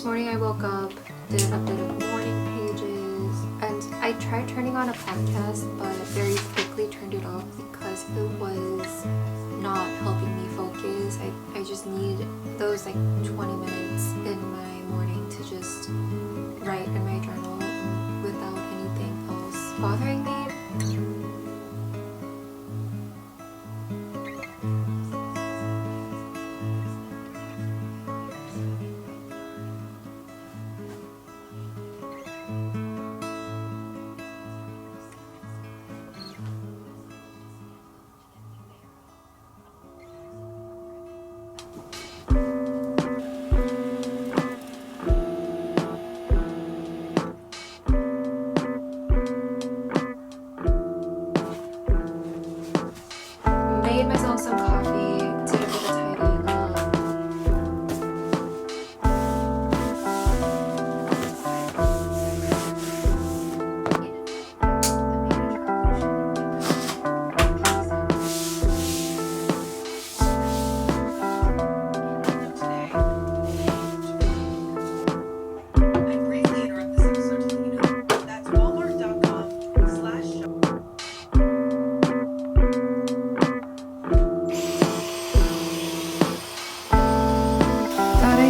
This morning I woke up, did a bit of morning pages, and I tried turning on a podcast but very quickly turned it off because it was not helping me focus. I just need those like 20 minutes in my morning to just write in my journal without anything else bothering me. Made myself some coffee, did a bit of tidying up.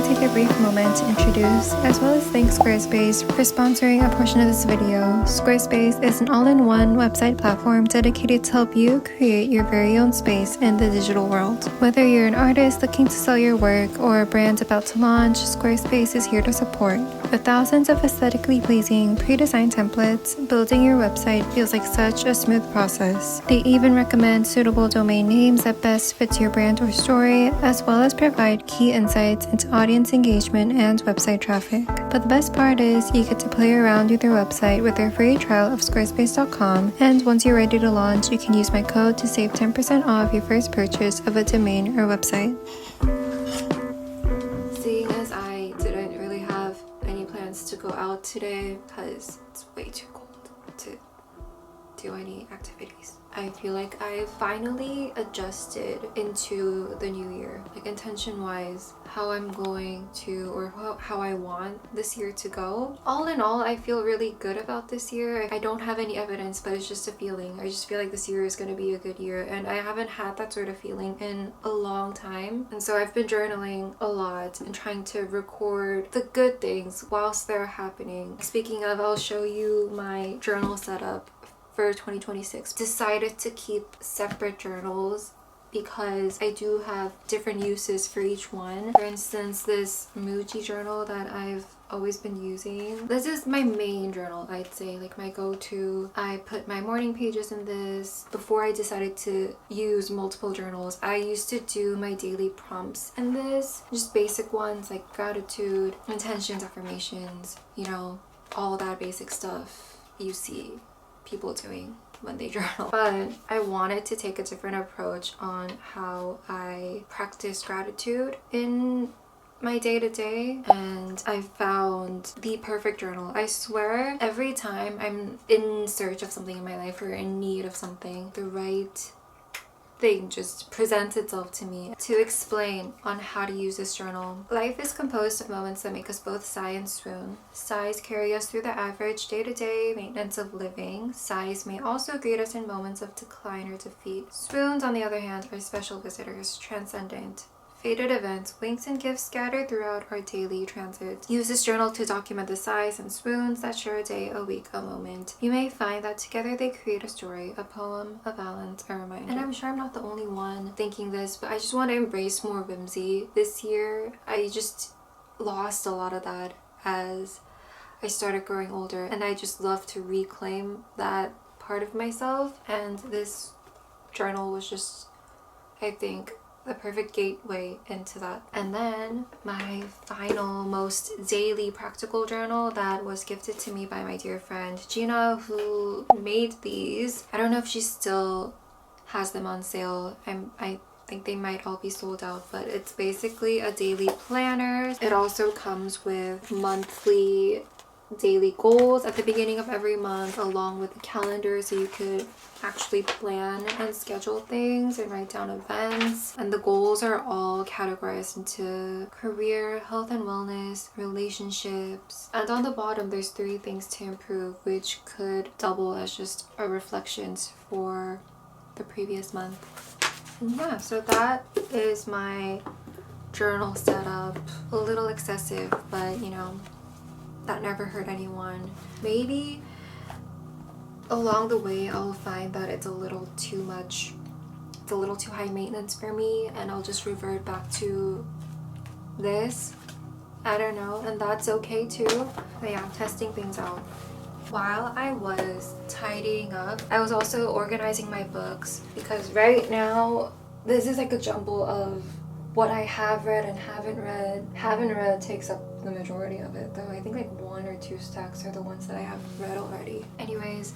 Take a brief moment to introduce as well as thank Squarespace for sponsoring a portion of this video. Squarespace is an all-in-one website platform dedicated to help you create your very own space in the digital world. Whether you're an artist looking to sell your work or a brand about to launch, Squarespace is here to support. With thousands of aesthetically pleasing pre-designed templates, building your website feels like such a smooth process. They even recommend suitable domain names that best fits your brand or story, as well as provide key insights into audience engagement and website traffic. But the best part is you get to play around with your website with their free trial of squarespace.com, and once you're ready to launch, you can use my code to save 10% off your first purchase of a domain or website. Seeing as I didn't really have any plans to go out today because it's way too cold to do any activities, I feel like I finally adjusted into the new year, like intention wise, how I'm going to, or how I want this year to go. All in all, I feel really good about this year. I don't have any evidence, but it's just a feeling. I just feel like this year is going to be a good year, and I haven't had that sort of feeling in a long time. And so I've been journaling a lot and trying to record the good things whilst they're happening. Speaking of, I'll show you my journal setup for 2026. Decided to keep separate journals because I do have different uses for each one. For instance, this Muji journal that I've always been using. This is my main journal, I'd say, like my go-to. I put my morning pages in this. Before I decided to use multiple journals, I used to do my daily prompts in this. Just basic ones like gratitude, intentions, affirmations, you know, all that basic stuff you see people doing when they journal. But I wanted to take a different approach on how I practice gratitude in my day-to-day, and I found the perfect journal. I swear every time I'm in search of something in my life or in need of something, the right thing just presents itself to me to explain on how to use this journal. Life is composed of moments that make us both sigh and swoon. Sighs carry us through the average day-to-day maintenance of living. Sighs may also greet us in moments of decline or defeat. Swoons, on the other hand, are special visitors, transcendent. Faded events, winks and gifts scattered throughout our daily transit. Use this journal to document the sighs and swoons that share a day, a week, a moment. You may find that together they create a story, a poem, a balance, a reminder. And I'm sure I'm not the only one thinking this, but I just want to embrace more whimsy this year. I just lost a lot of that as I started growing older, and I just love to reclaim that part of myself, and this journal was just, I think, the perfect gateway into that. And then my final, most daily practical journal that was gifted to me by my dear friend Gina, who made these. I don't know if she still has them on sale. I think they might all be sold out, but it's basically a daily planner. It also comes with monthly daily goals at the beginning of every month along with the calendar, so you could actually plan and schedule things and write down events. And the goals are all categorized into career, health and wellness, relationships, and on the bottom there's 3 things to improve, which could double as just a reflections for the previous month. And yeah, so that is my journal setup. A little excessive, but you know, that never hurt anyone. Maybe along the way I'll find that it's a little too much, it's a little too high maintenance for me, and I'll just revert back to this. I don't know, and that's okay too. But yeah, I'm testing things out. While I was tidying up, I was also organizing my books, because right now this is like a jumble of what I have read and haven't read. Haven't read takes up the majority of it though. I think like 1 or 2 stacks are the ones that I have read already. Anyways,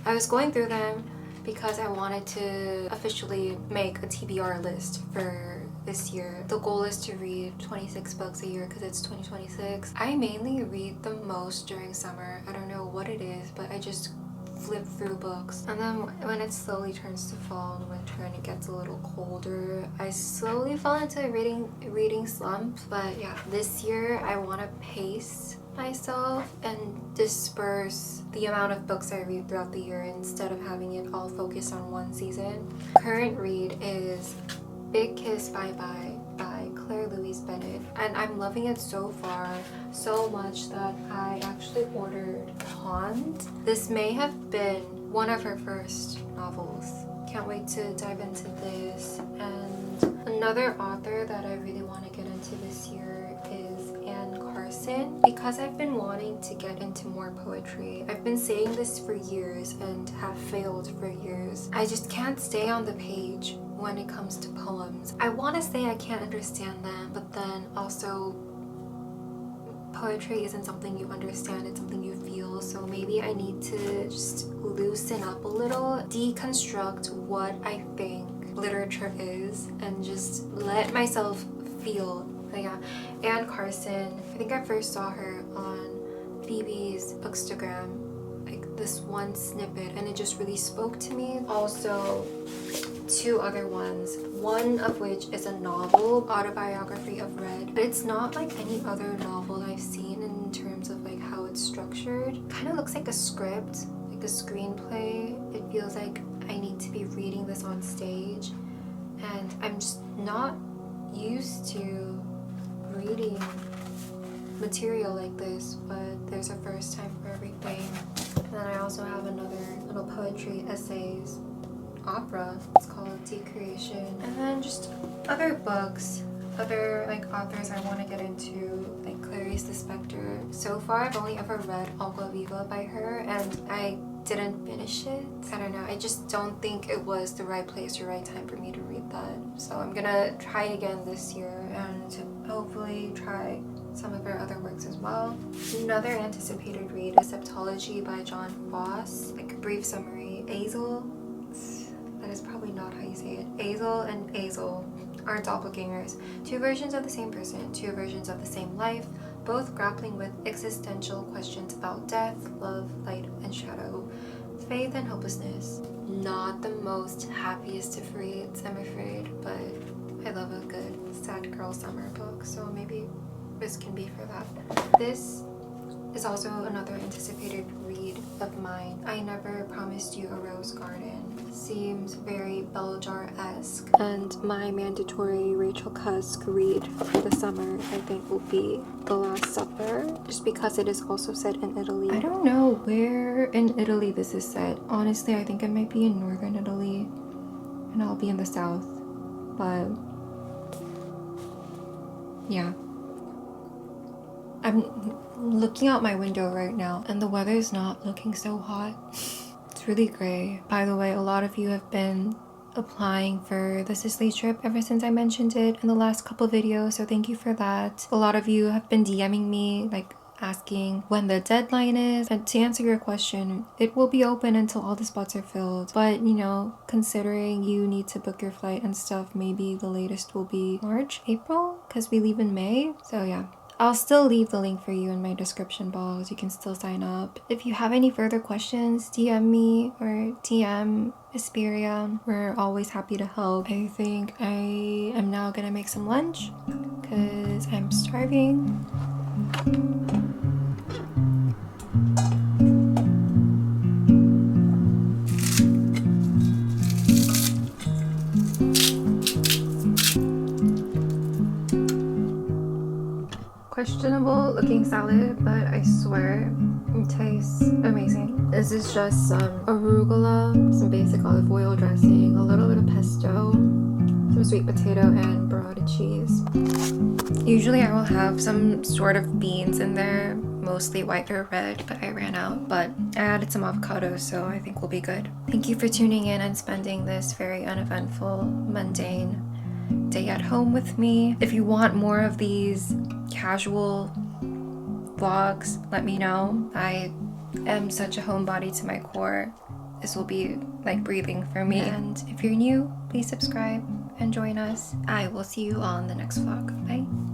I was going through them because I wanted to officially make a TBR list for this year. The goal is to read 26 books a year because it's 2026. I mainly read the most during summer. I don't know what it is, but I just flip through books. And then when it slowly turns to fall and winter and it gets a little colder, I slowly fall into a reading slump. But yeah, this year I want to pace myself and disperse the amount of books I read throughout the year instead of having it all focused on one season. Current read is Big Kiss Bye Bye by Louise Bennett, and I'm loving it so far, so much that I actually ordered Pond. This may have been one of her first novels. Can't wait to dive into this. And another author that I really want to get into this year is Carson, because I've been wanting to get into more poetry. I've been saying this for years and have failed for years. I just can't stay on the page when it comes to poems. I want to say I can't understand them, but then also poetry isn't something you understand, it's something you feel. So maybe I need to just loosen up a little, deconstruct what I think literature is, and just let myself feel. But yeah, Anne Carson, I think I first saw her on Phoebe's Bookstagram, like this one snippet, and it just really spoke to me. Also, 2 other ones, one of which is a novel, Autobiography of Red, but it's not like any other novel I've seen in terms of like how it's structured. Kind of looks like a script, like a screenplay. It feels like I need to be reading this on stage, and I'm just not used to reading material like this, but there's a first time for everything. And then I also have another little poetry essays opera. It's called Decreation. And then just other books, other like authors I want to get into, like Clarice Lispector. So far I've only ever read Agua Viva by her, and I didn't finish it. I don't know, I just don't think it was the right place or right time for me to read that. So I'm gonna try it again this year and hopefully try some of her other works as well. Another anticipated read is Septology by Fosse. Like a brief summary, Azel, that is probably not how you say it, Azel and Azel are doppelgangers, 2 versions of the same person, 2 versions of the same life, both grappling with existential questions about death, love, light and shadow, faith and hopelessness. Not the most happiest of reads, I'm afraid, but I love a good sad girl summer book, so maybe this can be for that. This is also another anticipated read of mine. I Never Promised You a Rose Garden. Seems very bell jar-esque. And my mandatory Rachel Cusk read for the summer, I think, will be The Last Supper, just because it is also set in Italy. I don't know where in Italy this is set. Honestly, I think it might be in northern Italy, and I'll be in the south. But yeah. I'm looking out my window right now, and the weather is not looking so hot. It's really gray. By the way, a lot of you have been applying for the Sicily trip ever since I mentioned it in the last couple videos, so thank you for that. A lot of you have been DMing me, like asking when the deadline is, and to answer your question, it will be open until all the spots are filled. But you know, considering you need to book your flight and stuff, maybe the latest will be March, April, because we leave in May. So yeah, I'll still leave the link for you in my description box. You can still sign up. If you have any further questions, DM me or DM Asperia. We're always happy to help. I think I am now gonna make some lunch because I'm starving. Questionable looking salad, but I swear it tastes amazing. This is just some arugula, some basic olive oil dressing, a little bit of pesto, some sweet potato, and burrata cheese. Usually I will have some sort of beans in there, mostly white or red, but I ran out. But I added some avocado, so I think we'll be good. Thank you for tuning in and spending this very uneventful, mundane day at home with me. If you want more of these casual vlogs, let me know. I am such a homebody to my core. This will be like breathing for me. And if you're new, please subscribe and join us. I will see you on the next vlog. Bye.